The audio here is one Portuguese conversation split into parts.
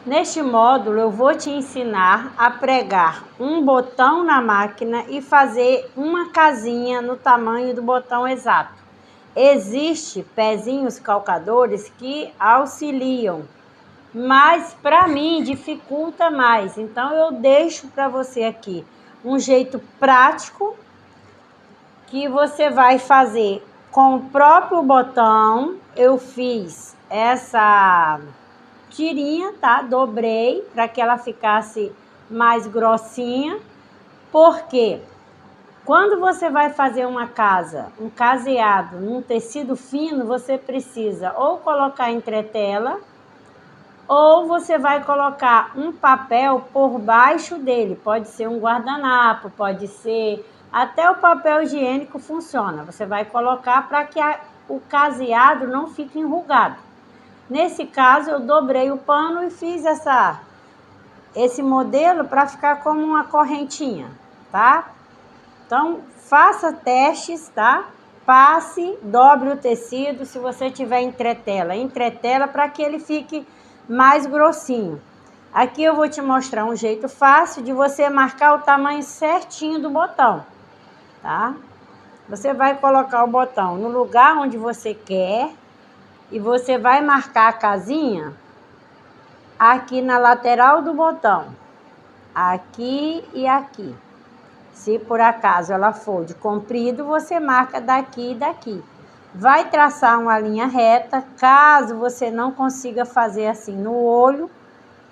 Neste módulo eu vou te ensinar a pregar um botão na máquina e fazer uma casinha no tamanho do botão exato. Existem pezinhos calcadores que auxiliam, mas para mim dificulta mais. Então eu deixo para você aqui um jeito prático que você vai fazer com o próprio botão. Eu fiz essa tirinha, tá? Dobrei para que ela ficasse mais grossinha, porque quando você vai fazer uma casa, um caseado num tecido fino, você precisa ou colocar entretela, ou você vai colocar um papel por baixo dele. Pode ser um guardanapo, pode ser até o papel higiênico funciona. Você vai colocar para que o caseado não fique enrugado. Nesse caso, eu dobrei o pano e fiz esse modelo para ficar como uma correntinha, tá? Então, faça testes, tá? Passe, dobre o tecido. Se você tiver entretela para que ele fique mais grossinho. Aqui eu vou te mostrar um jeito fácil de você marcar o tamanho certinho do botão, tá? Você vai colocar o botão no lugar onde você quer e você vai marcar a casinha aqui na lateral do botão, aqui e aqui. Se por acaso ela for de comprido, você marca daqui e daqui. Vai traçar uma linha reta. Caso você não consiga fazer assim no olho,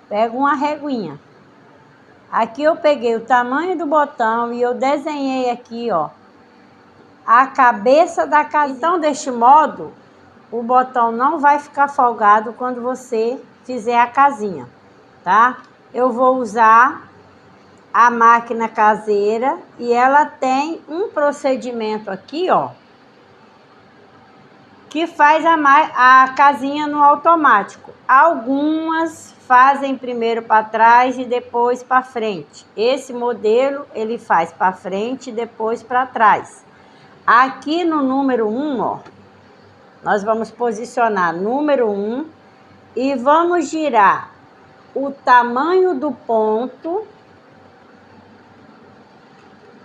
pega uma reguinha. Aqui eu peguei o tamanho do botão e eu desenhei aqui, ó, a cabeça da casinha. Então, deste modo, o botão não vai ficar folgado quando você fizer a casinha, tá? Eu vou usar a máquina caseira e ela tem um procedimento aqui, ó, que faz a casinha no automático. Algumas fazem primeiro para trás e depois para frente. Esse modelo ele faz para frente e depois para trás. Aqui no número 1, ó, nós vamos posicionar número 1 e vamos girar o tamanho do ponto,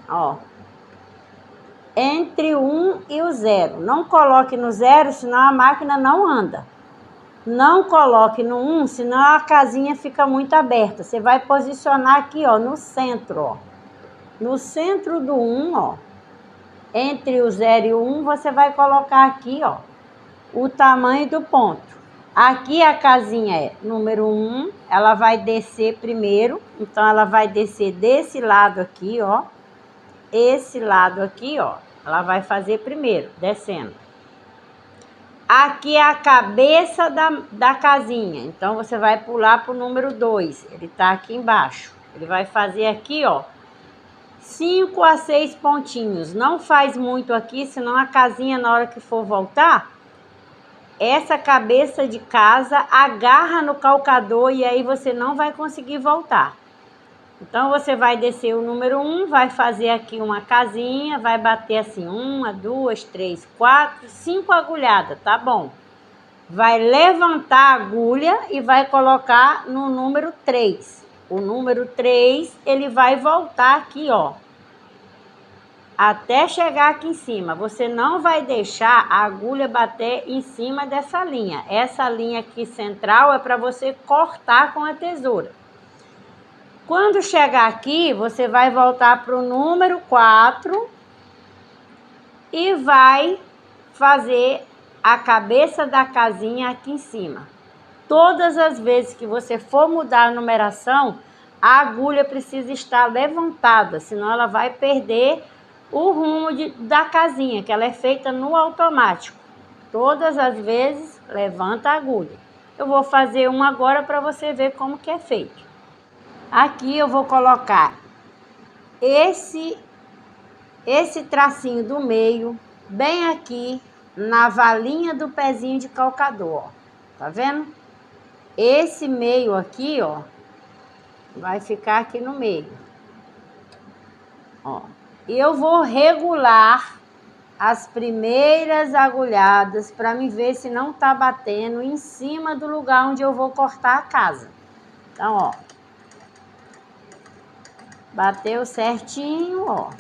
ó, entre o 1 e o 0. Não coloque no 0, senão a máquina não anda. Não coloque no 1, senão a casinha fica muito aberta. Você vai posicionar aqui, ó, no centro, ó. No centro do 1, ó, entre o 0 e o 1, você vai colocar aqui, ó, o tamanho do ponto. Aqui a casinha é número 1, ela vai descer primeiro, então ela vai descer desse lado aqui, ó. Esse lado aqui, ó, ela vai fazer primeiro, descendo. Aqui é a cabeça da casinha, então você vai pular para o número 2, ele tá aqui embaixo. Ele vai fazer aqui, ó, 5 a 6 pontinhos. Não faz muito aqui, senão a casinha, na hora que for voltar, essa cabeça de casa agarra no calcador e aí você não vai conseguir voltar. Então, você vai descer o número 1, vai fazer aqui uma casinha, vai bater assim, 1, 2, 3, 4, 5 agulhadas, tá bom? Vai levantar a agulha e vai colocar no número 3. O número 3, ele vai voltar aqui, ó, até chegar aqui em cima. Você não vai deixar a agulha bater em cima dessa linha. Essa linha aqui central é para você cortar com a tesoura. Quando chegar aqui, você vai voltar para o número 4 e vai fazer a cabeça da casinha aqui em cima. Todas as vezes que você for mudar a numeração, a agulha precisa estar levantada, senão ela vai perder o rumo da casinha, que ela é feita no automático. Todas as vezes, levanta a agulha. Eu vou fazer uma agora para você ver como que é feito. Aqui eu vou colocar esse tracinho do meio, bem aqui na valinha do pezinho de calcador, ó. Tá vendo? Esse meio aqui, ó, vai ficar aqui no meio. Ó. E eu vou regular as primeiras agulhadas para me ver se não tá batendo em cima do lugar onde eu vou cortar a casa. Então, ó, bateu certinho, ó.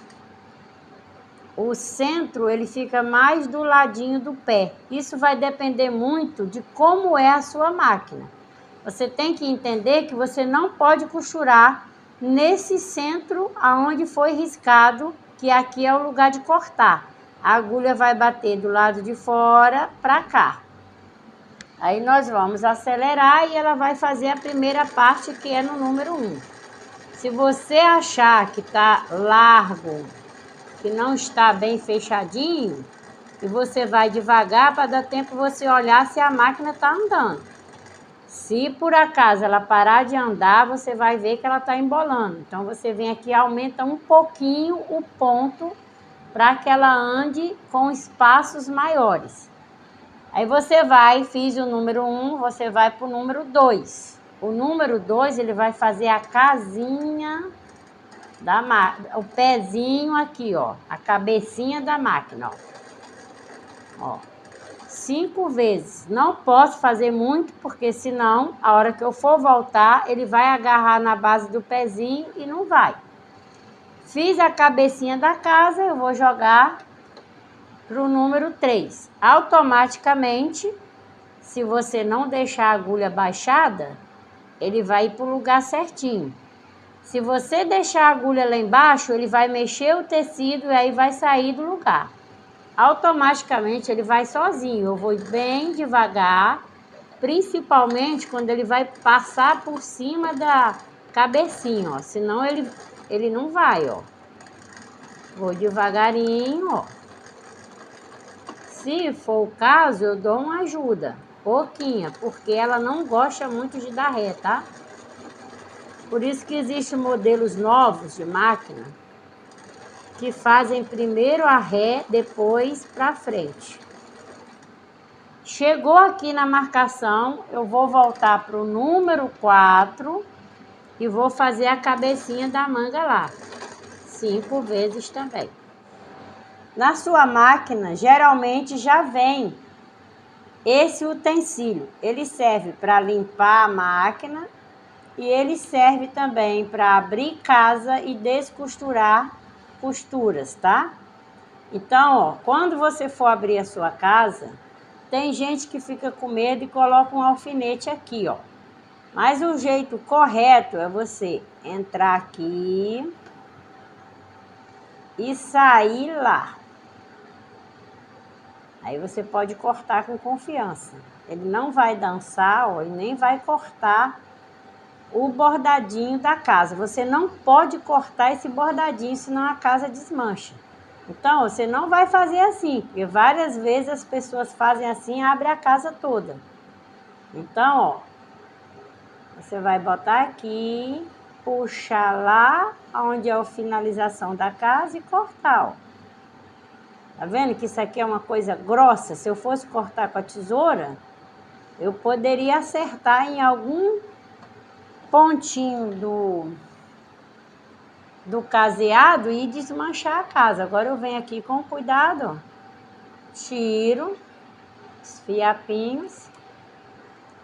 O centro, ele fica mais do ladinho do pé. Isso vai depender muito de como é a sua máquina. Você tem que entender que você não pode costurar nesse centro aonde foi riscado, que aqui é o lugar de cortar. A agulha vai bater do lado de fora para cá. Aí nós vamos acelerar e ela vai fazer a primeira parte, que é no número 1. Se você achar que tá largo, que não está bem fechadinho, e você vai devagar para dar tempo você olhar se a máquina está andando. Se por acaso ela parar de andar, você vai ver que ela está embolando. Então você vem aqui e aumenta um pouquinho o ponto para que ela ande com espaços maiores. Aí você vai, fiz o número 1, você vai para o número 2. O número 2, ele vai fazer a casinha da máquina, o pezinho aqui, ó, a cabecinha da máquina, ó. 5 vezes. Não posso fazer muito, porque senão, a hora que eu for voltar, ele vai agarrar na base do pezinho e não vai. Fiz a cabecinha da casa, eu vou jogar para o número 3. Automaticamente, se você não deixar a agulha baixada, ele vai ir para o lugar certinho. Se você deixar a agulha lá embaixo, ele vai mexer o tecido e aí vai sair do lugar. Automaticamente ele vai sozinho. Eu vou bem devagar, principalmente quando ele vai passar por cima da cabecinha, ó. Senão ele não vai, ó. Vou devagarinho, ó. Se for o caso, eu dou uma ajuda, pouquinha, porque ela não gosta muito de dar ré, tá? Por isso que existem modelos novos de máquina que fazem primeiro a ré, depois para frente. Chegou aqui na marcação, eu vou voltar para o número 4 e vou fazer a cabecinha da manga lá, 5 vezes também. Na sua máquina, geralmente já vem esse utensílio. Ele serve para limpar a máquina e ele serve também para abrir casa e descosturar costuras, tá? Então, ó, quando você for abrir a sua casa, tem gente que fica com medo e coloca um alfinete aqui, ó. Mas o jeito correto é você entrar aqui e sair lá. Aí você pode cortar com confiança. Ele não vai dançar, ó, e nem vai cortar o bordadinho da casa. Você não pode cortar esse bordadinho, senão a casa desmancha. Então, você não vai fazer assim, porque várias vezes as pessoas fazem assim e abrem a casa toda. Então, ó, você vai botar aqui, puxar lá, onde é a finalização da casa e cortar, ó. Tá vendo que isso aqui é uma coisa grossa? Se eu fosse cortar com a tesoura, eu poderia acertar em algum pontinho do caseado e desmanchar a casa. Agora eu venho aqui com cuidado, ó. Tiro os fiapinhos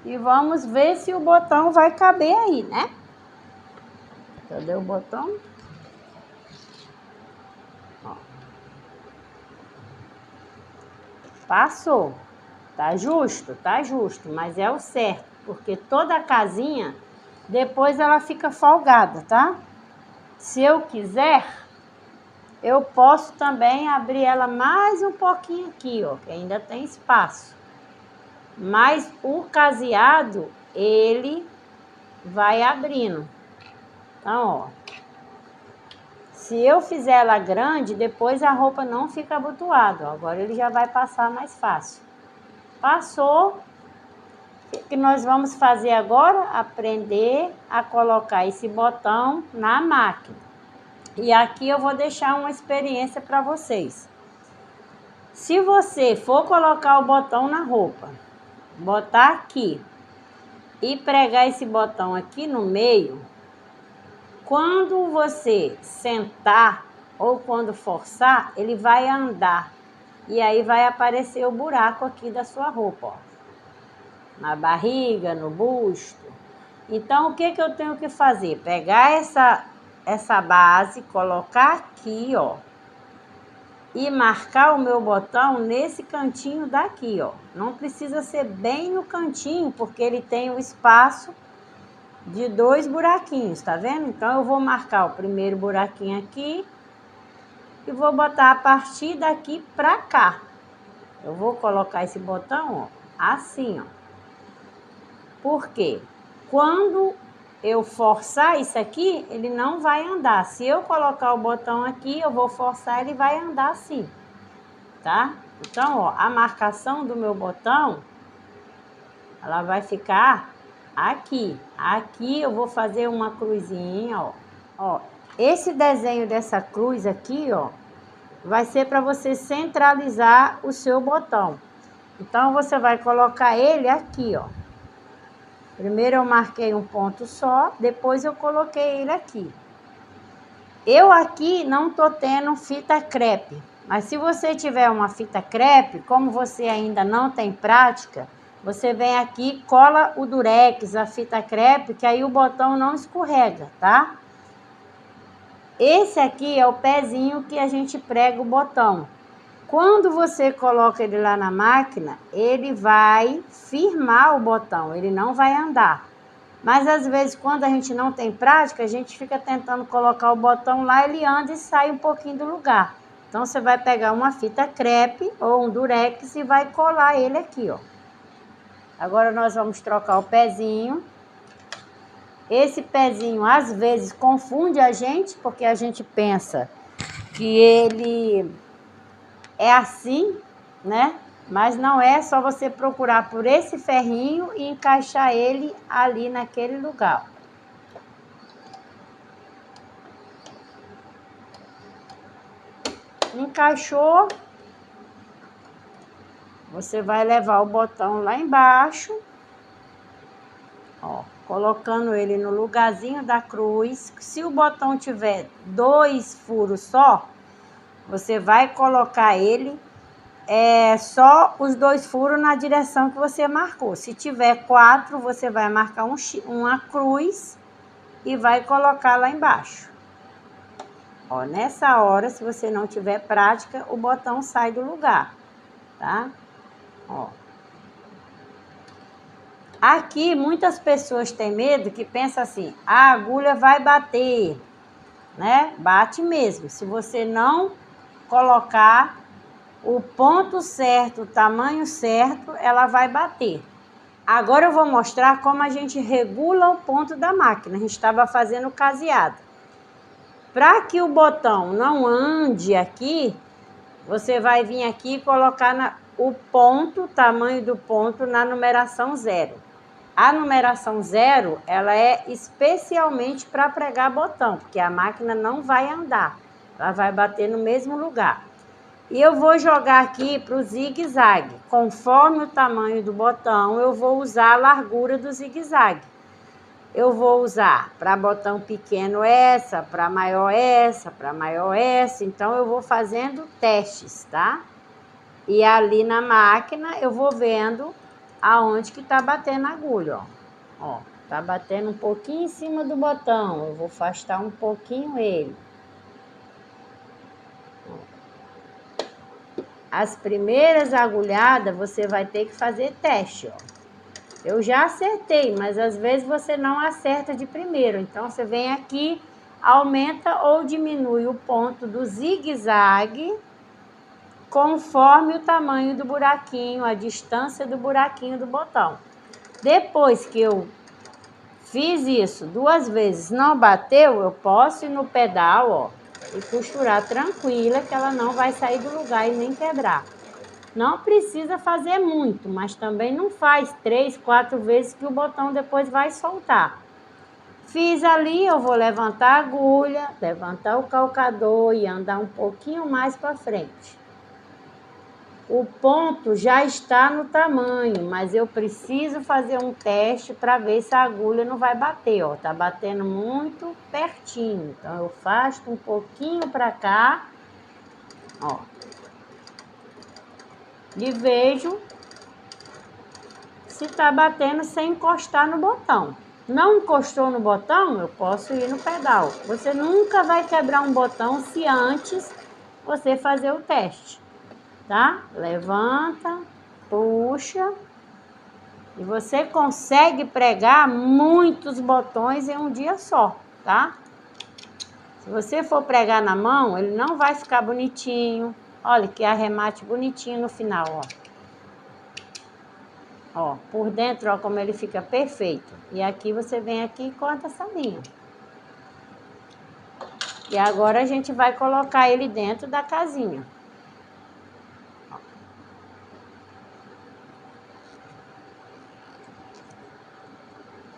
e vamos ver se o botão vai caber aí, né? Cadê o botão? Ó. Passou. Tá justo, mas é o certo, porque toda a casinha, depois ela fica folgada, tá? Se eu quiser, eu posso também abrir ela mais um pouquinho aqui, ó, que ainda tem espaço. Mas o caseado, ele vai abrindo. Então, ó, se eu fizer ela grande, depois a roupa não fica abotoada. Agora ele já vai passar mais fácil. Passou. O que nós vamos fazer agora? Aprender a colocar esse botão na máquina. E aqui eu vou deixar uma experiência para vocês. Se você for colocar o botão na roupa, botar aqui e pregar esse botão aqui no meio, quando você sentar ou quando forçar, ele vai andar. E aí vai aparecer o buraco aqui da sua roupa, ó. Na barriga, no busto. Então, o que que eu tenho que fazer? Pegar essa base, colocar aqui, ó, e marcar o meu botão nesse cantinho daqui, ó. Não precisa ser bem no cantinho, porque ele tem o espaço de 2 buraquinhos, tá vendo? Então, eu vou marcar o primeiro buraquinho aqui e vou botar a partir daqui pra cá. Eu vou colocar esse botão, ó, assim, ó. Por quê? Quando eu forçar isso aqui, ele não vai andar. Se eu colocar o botão aqui, eu vou forçar, ele vai andar assim, tá? Então, ó, a marcação do meu botão, ela vai ficar aqui. Aqui eu vou fazer uma cruzinha, ó. Ó, esse desenho dessa cruz aqui, ó, vai ser para você centralizar o seu botão. Então, você vai colocar ele aqui, ó. Primeiro eu marquei um ponto só, depois eu coloquei ele aqui. Eu aqui não tô tendo fita crepe, mas se você tiver uma fita crepe, como você ainda não tem prática, você vem aqui, cola o durex, a fita crepe, que aí o botão não escorrega, tá? Esse aqui é o pezinho que a gente prega o botão. Quando você coloca ele lá na máquina, ele vai firmar o botão, ele não vai andar. Mas às vezes, quando a gente não tem prática, a gente fica tentando colocar o botão lá, ele anda e sai um pouquinho do lugar. Então, você vai pegar uma fita crepe ou um durex e vai colar ele aqui, ó. Agora, nós vamos trocar o pezinho. Esse pezinho, às vezes, confunde a gente, porque a gente pensa que ele é assim, né? Mas não é, só você procurar por esse ferrinho e encaixar ele ali naquele lugar. Encaixou, você vai levar o botão lá embaixo, ó, colocando ele no lugarzinho da cruz. Se o botão tiver 2 furos só, você vai colocar ele só os 2 furos na direção que você marcou. Se tiver 4, você vai marcar uma cruz e vai colocar lá embaixo. Ó, nessa hora, se você não tiver prática, o botão sai do lugar, tá? Ó. Aqui, muitas pessoas têm medo que pensa assim, a agulha vai bater, né? Bate mesmo. Se você não colocar o ponto certo, o tamanho certo, ela vai bater. Agora eu vou mostrar como a gente regula o ponto da máquina. A gente estava fazendo caseado. Para que o botão não ande aqui, você vai vir aqui e colocar o ponto, o tamanho do ponto na numeração 0. A numeração 0, ela é especialmente para pregar botão, porque a máquina não vai andar, ela vai bater no mesmo lugar. E eu vou jogar aqui para o zigue-zague. Conforme o tamanho do botão, eu vou usar a largura do zigue-zague. Eu vou usar para botão pequeno essa, para maior essa, para maior essa. Então, eu vou fazendo testes, tá? E ali na máquina, eu vou vendo aonde que tá batendo a agulha, ó. Ó, tá batendo um pouquinho em cima do botão. Eu vou afastar um pouquinho ele. As primeiras agulhadas, você vai ter que fazer teste, ó. Eu já acertei, mas às vezes você não acerta de primeiro. Então, você vem aqui, aumenta ou diminui o ponto do zigue-zague conforme o tamanho do buraquinho, a distância do buraquinho do botão. Depois que eu fiz isso 2 vezes, não bateu, eu posso ir no pedal, ó, e costurar tranquila, que ela não vai sair do lugar e nem quebrar. Não precisa fazer muito, mas também não faz 3, 4 vezes que o botão depois vai soltar. Fiz ali, eu vou levantar a agulha, levantar o calcador e andar um pouquinho mais para frente. O ponto já está no tamanho, mas eu preciso fazer um teste para ver se a agulha não vai bater, ó. Tá batendo muito pertinho, então eu afasto um pouquinho para cá, ó. E vejo se tá batendo sem encostar no botão. Não encostou no botão, eu posso ir no pedal. Você nunca vai quebrar um botão se antes você fazer o teste, tá? Levanta, puxa, e você consegue pregar muitos botões em um dia só, tá? Se você for pregar na mão, ele não vai ficar bonitinho. Olha que arremate bonitinho no final, ó. Ó, por dentro, ó, como ele fica perfeito. E aqui você vem aqui e corta essa linha. E agora a gente vai colocar ele dentro da casinha.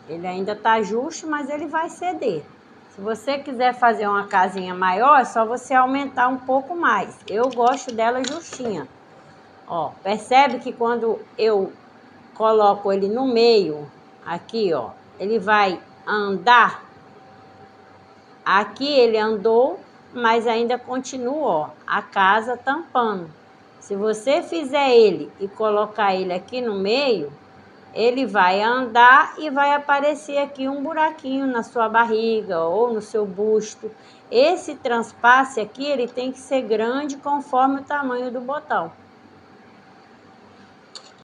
Ele ainda tá justo, mas ele vai ceder. Se você quiser fazer uma casinha maior, é só você aumentar um pouco mais. Eu gosto dela justinha. Ó, percebe que quando eu coloco ele no meio, aqui, ó, ele vai andar. Aqui ele andou, mas ainda continua, ó, a casa tampando. Se você fizer ele e colocar ele aqui no meio, ele vai andar e vai aparecer aqui um buraquinho na sua barriga ou no seu busto. Esse transpasse aqui, ele tem que ser grande conforme o tamanho do botão.